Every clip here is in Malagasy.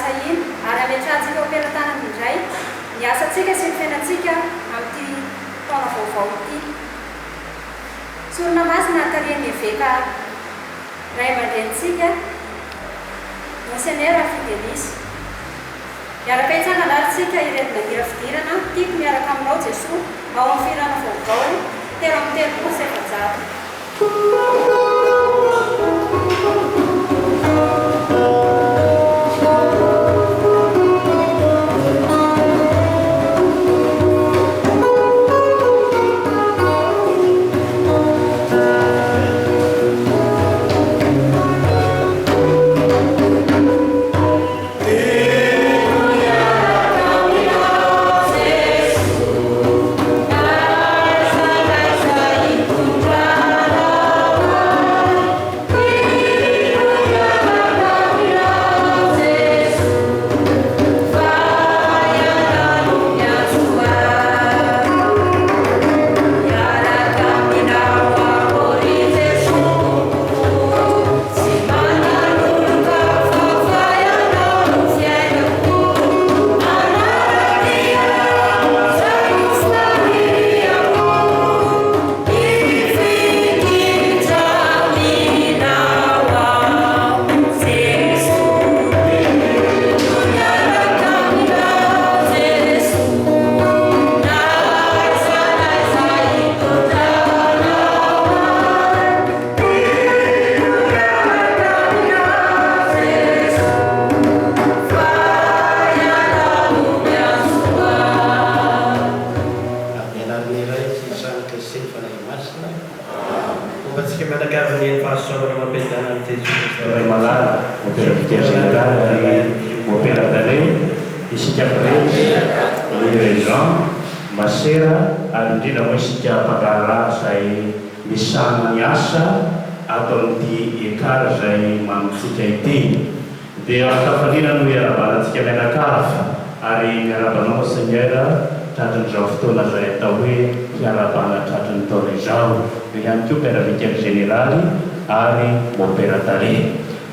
asa iny ary ametrahantsika ompelan-tanana indray ny asantsika sy ny fiainantsika amin'ity taona vaovao ity. Sorona masina tarihany eveka ray aman-drenitsika Monseigneur Fidelis. Miaraka hitsangana aritsika iretina hira fidirana tiako miaraka aminao Jesoa ao amin'ny firana vaovao telo amin'ny telopolo sy efajato.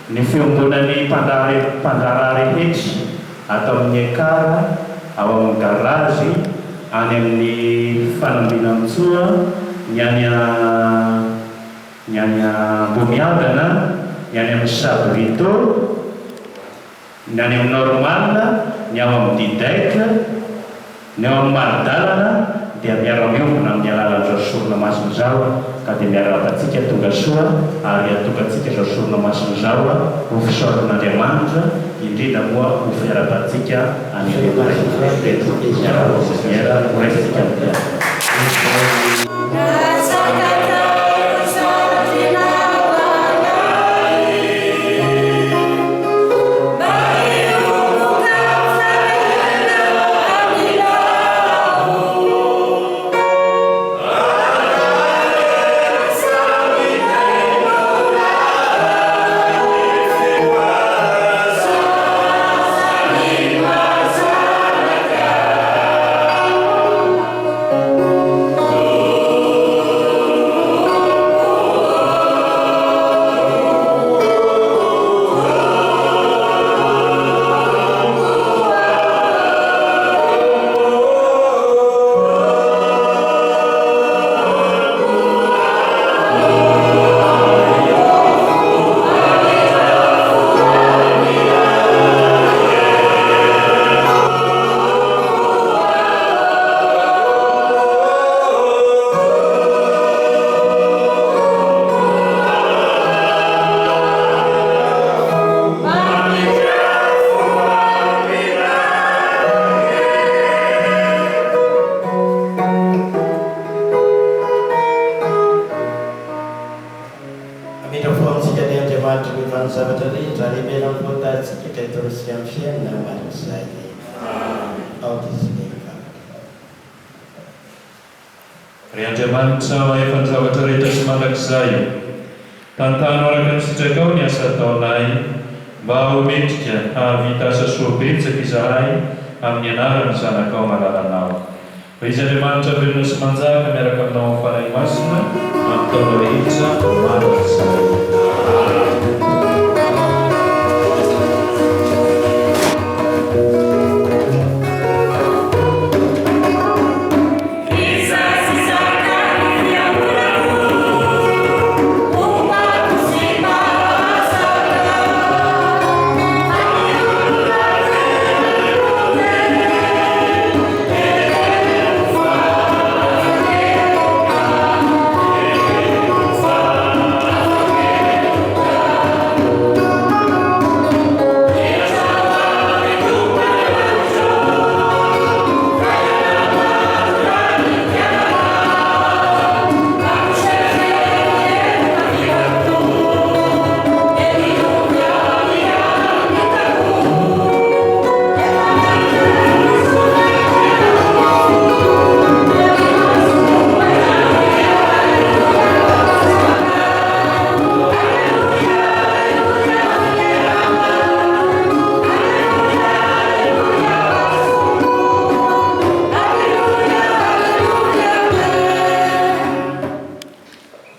Ny fiomgonan'ny mpandrara rehetra atao amin'ny ekara ao amin'ny garazy any amin'ny fanambinantsoa ny any Bomiadana, ny any amin'ny Sabrito, ny any amin'ny Normal, ny ao amin'ny Didek, ny ao amin'ny Maridalana dia miara-miombona amin'ny alalan'izao sorona masina zao ka dia miara-batsika tonga soa ary atongatsika izao sorona masina zao ho fisaoran'Andriamanitra indrindra moa ho fiara-batsika any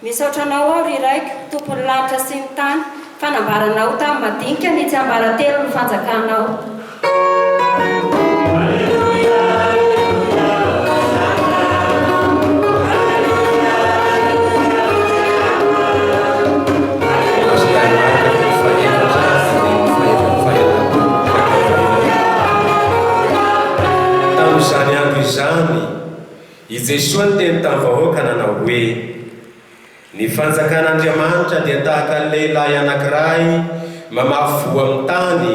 misaotranao ao ry raiko tompony lanitra sy ny tany fanambaranao tamin'ny madinika ny tsy ambaratelo ny fanjakanao. Tamin'izany andro izany i Jesosy ny teny tamin'ny vahoaka nanao hoe ny fanjakan'Andriamanitra dia tahaka ny lehilahy anankiray mamafi voa amin'ny tany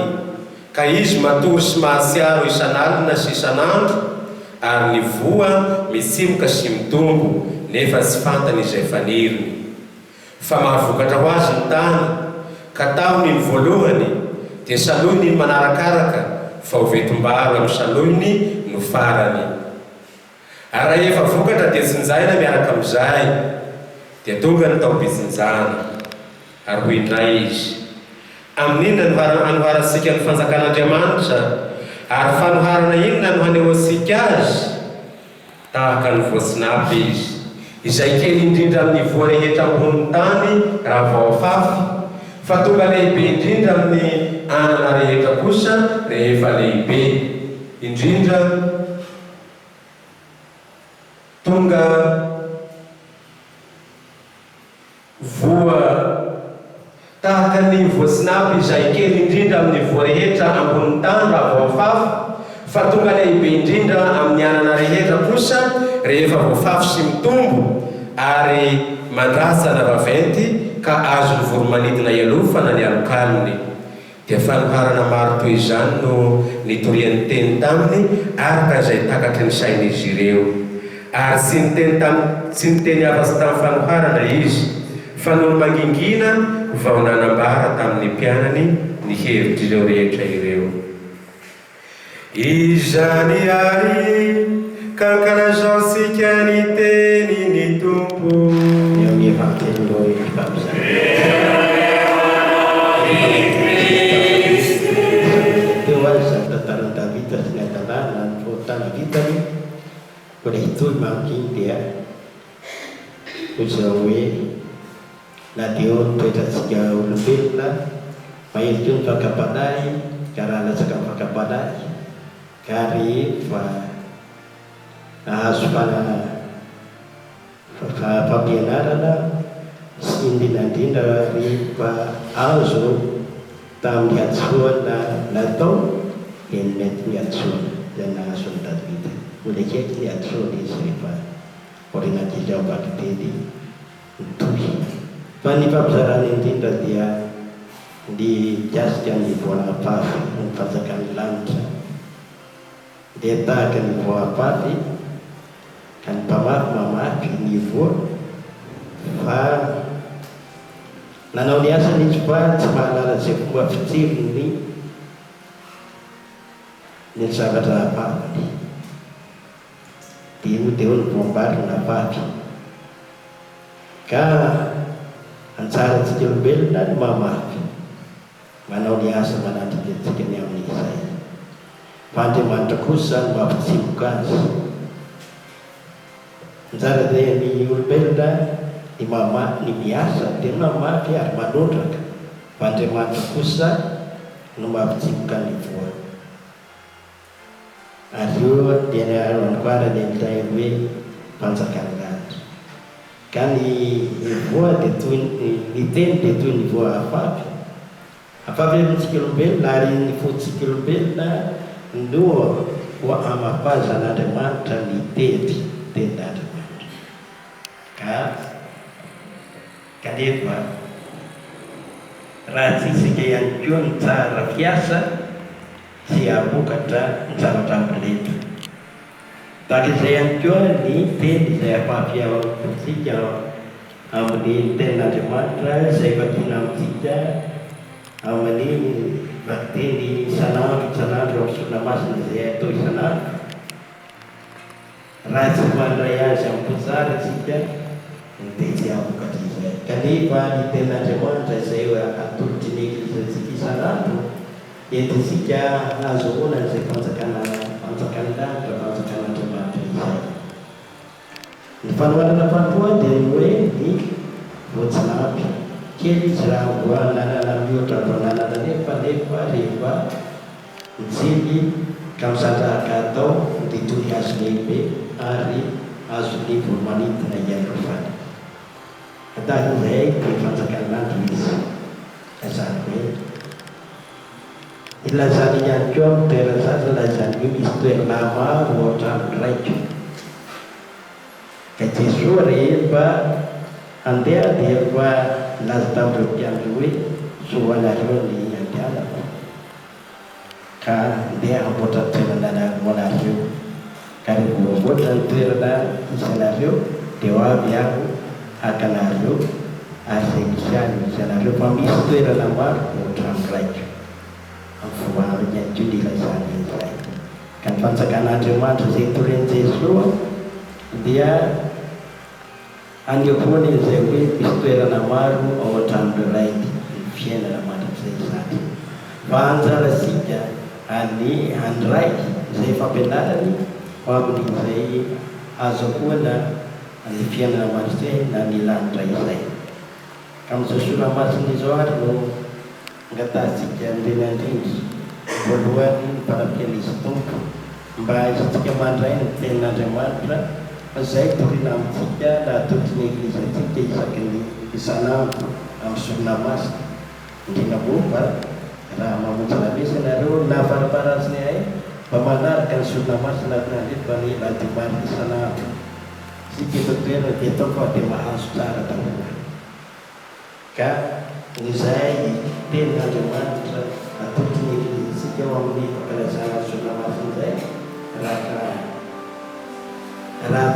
ka izy matory sy mahatsiaro isan'alina sy isan'andro ary ny voa mitsimoka sy mitombo nefa tsy fantany izay faniriny fa mahavokatra ho azy ny tany ka tahony ny voalohany dia saloiny ny manarakaraka fa ho vetom-baro amin'ny saloiny no farany ary rehefa vokatra dia tsinjaina miaraka amin'izay dia tonga ny tao-pitsinjana ary hoinay izy amin'inona anoharantsika ny fanjakan'Andriamanitra ary fanoharana inona no haneho antsika azy tahaka ny voatsinapy izy izay kely indrindra amin'ny voa rehetra ambony tany raha vaofafy fa tonga lehibe indrindra amin'ny anana rehetra kosa rehefa lehibe indrindra tonga voa tahaka ny voatsinapy izay kely indrindra amin'ny voa rehetra ambony tany raha vaofafy fa tonga lehibe indrindra amin'ny anana rehetra kosa rehefa voafafy sy mitombo ary mandratsana vaventy ka azo ny voromanidina ialofana ny alokalony dia fanoharana maro toy izany no nitorian'ny teny taminy araka izay takatry ny sain'izy ireo ary tsy niteny afa-tsy tamin'ny fanoharana izy fa noho mangingina vao nanambara tamin'ny mpianany ny hevitry ireo rehetra ireo. Izany ary kankalazantsika ny teny ny tompo teo azy zany tantaran'i Davida sy ny adalàna ny fohotana vitany mbola hitohy manginy dia hoy izao hoe na dia eo nitoetratsika olombelona mahery keo ny fakapanahy ka raha latsaka ny fakapanahy ka rehefa nahazo fampianarana sy indrindrandrindra rehefa azo tamin'ny atsoana natao dia mety ny atsoana zay nahazo ny Davida mbola kaiky ny atsoana izy rehefa orinatily ao bakitely nitohy fa ny fampizarany indrindra dia ny gasika ny voanapafy ny fanjakan'ny lanitra dia tahaka ny voapafy ka ny mpamafy mamaky ny voa fa nanao ny asany izy fa tsy mahalala zay fomba fitsirony ny zavatra apafany dia io dia eo ny voambary napafy ka antsaratsika olombelona ny mamaky manao ny asa manandrikatsika ny amin'izay fa Andriamanitra kosa ny mampitsimoka azy anjara zay ny olombelona ny mamaky ny miasa dia mamaky ary manondraka fa Andriamanitra kosa no mampitsimoka ny voa ary io dia ny anoarany amin'ilay hoe fanjakan'ny lanitra ka ny voa dia toy ny teny dia toy ny voa afafy amintsika olombelona ary ny fotsika olombelona no ho amapazan'Andriamanitra ny tenin'Andriamanitra kanefa raha tsy isika ihany koa ny tsara fiasa sy hamokatra ny zavatra ampiletra tahaka izay ihany koa ny teny izay afafy amintsika amin'ny tenin'Andriamanitra izay vakina amintsika amin'ny vateny isan'andro amin'ny solomasina izay atao isan'andro raha tsy mandray azy amin'ny potsara isika dia tsy hamokatra izay kanefa ny tenin'Andriamanitra izay atolotry ny eglizintsika isan'andro entisika azohoana izay fanjakana lanitra fanjakan'Andriamanitra izay ny fanohanana fantoa dia ny hoe ny voatsinapy kely izy raha mboa nanana mihoatra ro nanana nefa rehefa mijely ka misandrahaka atao dia toy hazo lehibe ary azo ny volomanidina iaikovana tahak'izay dia fanjakan'andro izy azany hoe ilazany ihany koa amin'ny toerana zaza lazany hoe misy toerana maro ohatrany raika ka Jesosy rehefa andeha dia efa laza tamin'ireo mpiandry hoe soanareo ny andehanako ka andeha amboatra ny toerana anareo ka rehefa voamboatra ny toerana izy anareo dia ho avy aho hakanareo ary izay misy any izy anareo fa misy toerana maro ohatrany raika voary ihany koa dia ilazany izay ka ny fanjakan'Andriamanitra izay toreny Jesosy dia anehoany izay hoe misy toerana maro ao an-tranon'ireo raiky ny fiainana mandrakizay izany fa anjarasika any raiky izay fampianarany ho amin'izay azahoana ny fiainana mandrakizay na ny lanitra izay ka amin'izao solomasina izao ary no angatahantsika andreny andrindry voalohany mpanampian'izy tompo mba izatsika mandray ny tenin'Andriamanitra fa izay torina amintsika na atotony eglizatsika isaky ny isan'andro amin'ny solomasina indrindra momba raha mamonjy lamesa ianareo na faraparasiny ay mba manaraka ny solomasina fa ny radiomary isan'andro sika eto toerana dia atao fa dia mahazo tsara daholo ka izay tenin'Andriamanitra atotony eglizasika ao amin'ny fankalazana solomasina izay raha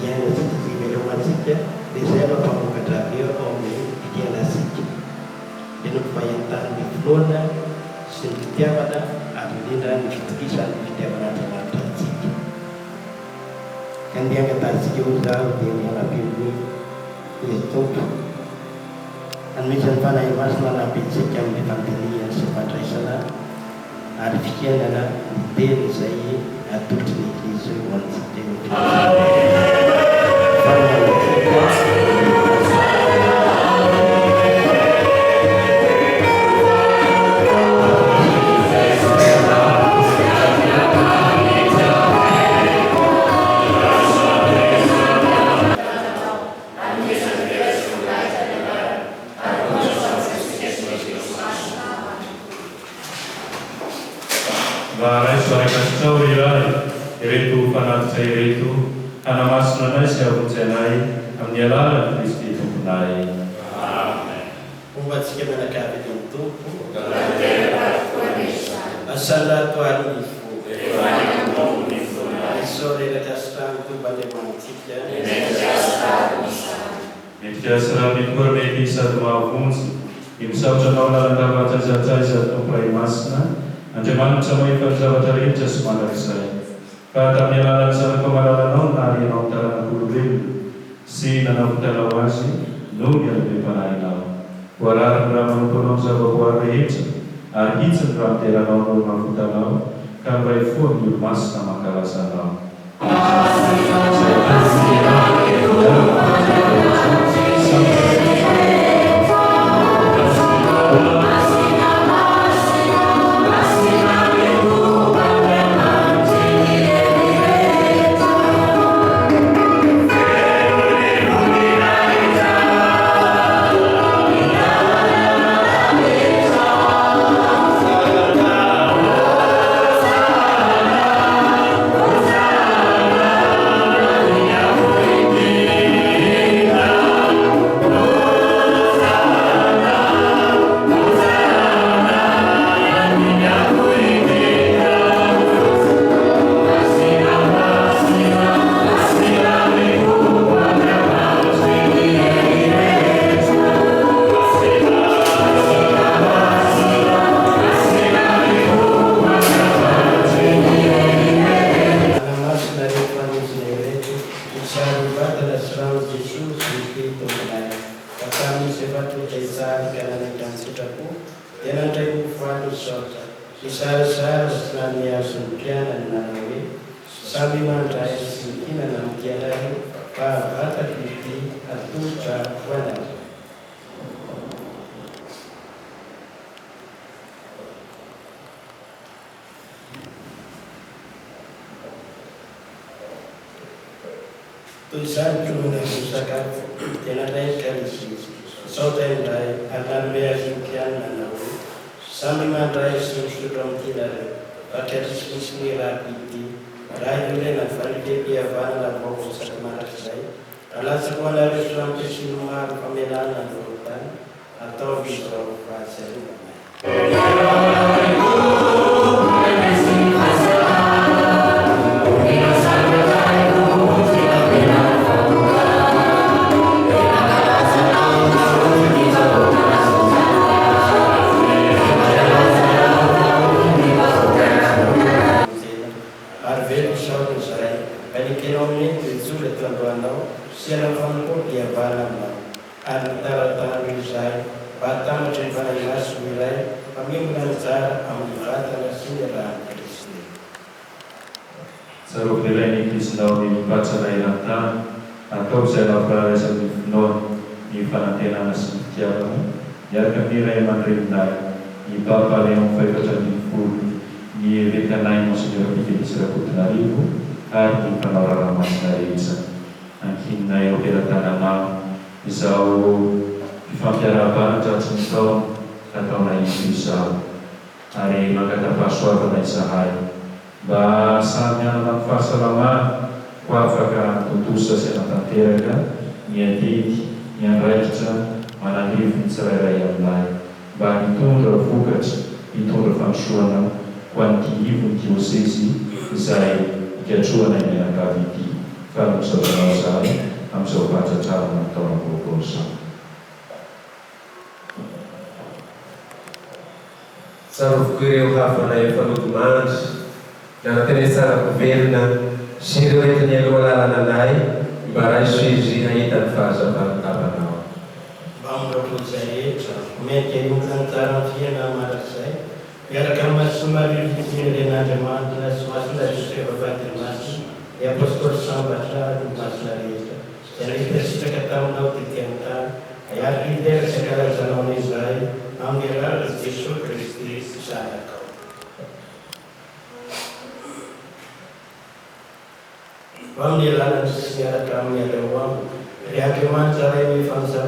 iainasika sy velomatsika dia izay mampamokatra eo ao amin'ny fitianasika dia nompahintany ny filoana sy ny fitiavana ary indrindra ny fitokisany fitiavan'Andriamanitra antsika ka ndeha angatahantsika eo zaho dia manampiny izy tompo misy ny fanahy masina nampitsika amin'ny fandiniana sy fandraisana ary fikianana ny teny izay atolotry ny eglizy ho antsika ireto fanatrika ireto hanamasina anay sy avonjy anay amin'ny alalan'i Kristy tomponay. Mombantsika mianakavy eny amin'ny tompo asalatoany fo isao reraka astrano tomba Andriamantsika midika sira mitoa mety sady mahavonjy ny misaotra anao lalandavatsaizatsaiza tompo ray masina Andriamanitra mahita ny zavatra rehetra sy mandrakizay fa tamin'ny alalan'ny zanaka malalanao naharianao ny taranak'olombelona sy nanavotana ho azy no ny alebe-panahinao voarary ny raha manompo anao ny zavaboary rehetra ary hitsy ny raha miteranao no navotanao ka mray foa ny olo-masina mankalaza anao Sabi mandrai sintina nam tiada pa bata kiti atu ca wana Tulisan cuma usahakan tena lain kali sih. Soalnya dari anak beasingkian anak sambil mandai suram tidak pakai sendiri lagi. Rai juga nak valide dia bana bawa sama saya. Alat sekolah restoran kesimpulan pemelaan anggota atau bisa pasal. Siapa pun dia barang antara tangan saya batang jembatan mas wilayah kami mengajar ambilatan sejarah Kristi. Saruk nilai ini disendau di baca lainatan atau saya lakukan resolusi non di panatena nasibnya. Biarkan nilai menerima di bapa yang mereka jadi full di rekan lain maksudnya bikin seraput naribu hari di penolakan mas dari bisa. Akhirnya yang kita tanam isau ifampiarapan jatuh atau lain bisa hari maka terpasua pada isahai bahasanya dalam fasa lama kuafakan tutusa senatan terega niati yang raja manahif selera yang lain bah itu terfukat itu terfasuana kuanti ibu diosesi isai kecuali yang kaviti kalau saudara saya, kami coba cara menolak proposal. Saruf kiri hafal yang perlu mas dan terasa governa sido itu yang luar nanai barai suci hanya fasa apa nawa. Bangga pun saya, mereka bukan cara dia nama saya. Biar kami semua di sini dengan jemaat dan semua sudah berbatin masih. Ya pastor sahabat masalah itu. Jadi kita kata mau dikatakan ayat ini segala jalan Israel ambillah Yesus Kristus saya kau. Ambillah sejarah kami ada uang. Ya kemana cara ini fungsi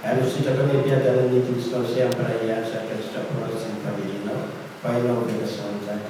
Harus silakan dia dalam instansi yang peraya saya sudah proses kabilina. Final version saya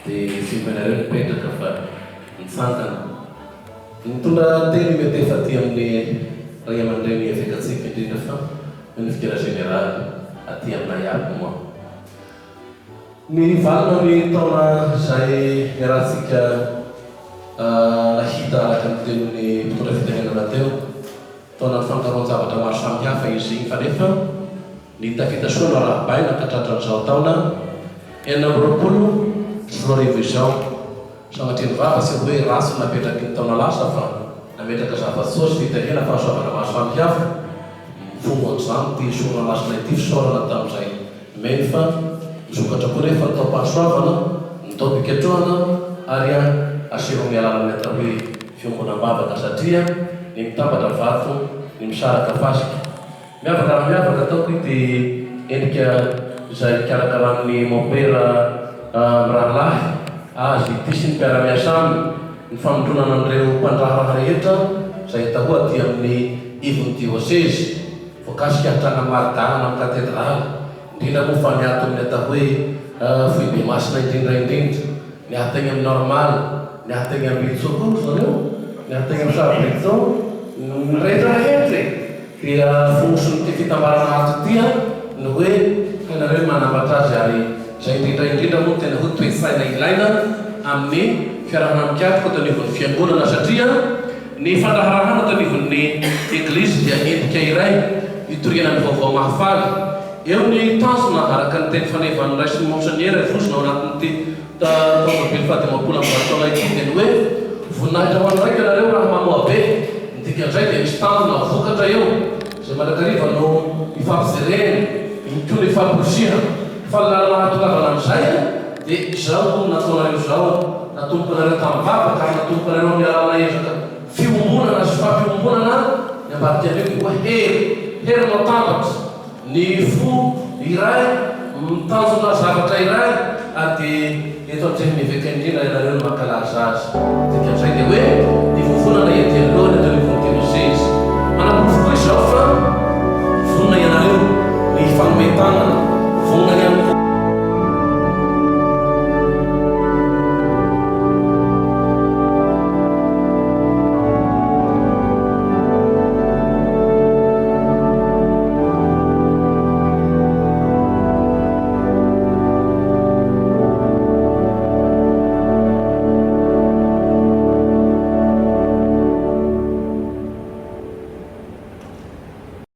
dia simbanareo mipetraka fa mitsangana. Mitondra teny mety efa aty amin'ny ray aman-dreny efekatsika indrindra fa ny fikira général aty aminay aby moa. Ny valona ny taona izay niarahantsika nahita araka ny tenin'ny mpitondra fitenenana teo, taona ny fankaroan-javatra maro samihafa izy igny, fa nefa ny tafitasoana rahabaina katratra'izao taona 2020 izao. Sanatria ny vava sy hoe raso napetraky ny taona lasa fa nametraka zava-tsosy fitahena fahasoavana maro samihafa. Fomba an'izany ty sorana lasona ity fisaorana tamin'izay meny fa misokatra koa rehefa ny tao-pahasoavana, ny tao-piketrohana ary asiro amin'ny alalany atao hoe fiombonam-bavaka satria ny mitambatra vato ny misaraka fasika. Miavaka raha miavaka ataoko ity endrika izay karakaran'ny mopera mirahalahy azy ity sy ny mpiara-miasa aminy, ny famondronana an'ireo mpandraharaha rehetra izay atao aty amin'ny ivon'ny diocèse voakasika hatrana maridalana amin'ny katedraly, indrindra moa fa niato amin'ny atao hoe foibe masina indrindraindrindra, niategna amin'ny normal, niategna amin'ny tsokoro zareo, niategna amin'ny sabrison, ny rehetrarehetra dia fonosony ty fitambarana ato tia ny hoe hainareo manambatra azy ary izay indrindraindrindra moa tena hoe toe-tsaina ilaina amin'ny fiarahana mikatoko atao anivon'ny fiangonana satria ny fandraharahana atao anivon'ny eglizy dia endrika iray hitoriana ny vaovao mahafaly. Eo ny tanjona araka ny teny fanevan'ny ray sy ny monseigneur vosina ao anatin'ity taona 2020 taona ity dia ny hoe voninahitra ho an'iraika nareo raha mamoa be. Ny dikan'izay dia misy tanjona vokatra eo izay mandrakariva no ifampijerena, koa ny famporosiha fa lalana hatolavana amin'izay dia izao nataonareo izao, natomboka nareo tamin'ny vavaka ary natomboka nareo amin'ny alalana ezaka fiombonana sy fampiombonana ny ambadika an'io dia hoe hery matambatra ny fo iray mitanjona zavatra iray ary dia eto an-treny miveka indrindra ianareo no mankalaza azy. Dikan'izay dia hoe ny fofonana ety alohany atao ny diocèse manamporofo koa izao fa vonona ianareo ny fanometana